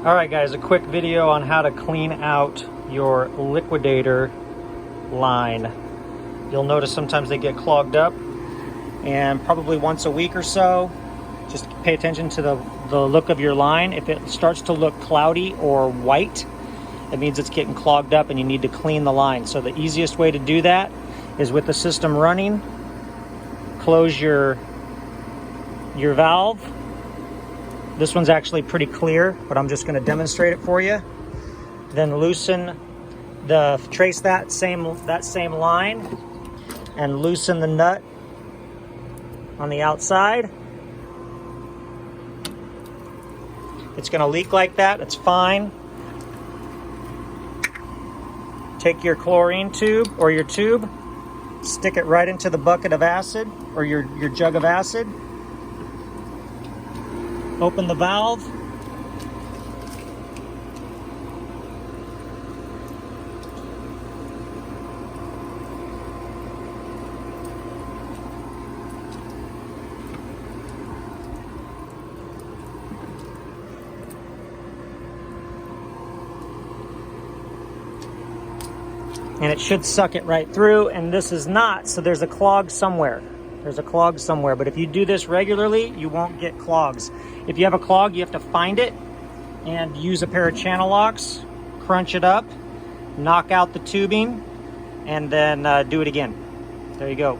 All right guys, a quick video on how to clean out your Liquidator line. You'll notice sometimes they get clogged up, and probably once a week or so, just pay attention to the look of your line. If it starts to look cloudy or white, it means it's getting clogged up and you need to clean the line. So the easiest way to do that is with the system running, close your valve. This one's actually pretty clear, but I'm just going to demonstrate it for you. Then trace that same line and loosen the nut on the outside. It's going to leak like that. It's fine. Take your chlorine tube or your tube, stick it right into the bucket of acid or your jug of acid. Open the valve. And it should suck it right through, and this is not, so there's a clog somewhere. There's a clog somewhere, but if you do this regularly, you won't get clogs. If you have a clog, you have to find it and use a pair of channel locks, crunch it up, knock out the tubing, and then do it again. There you go.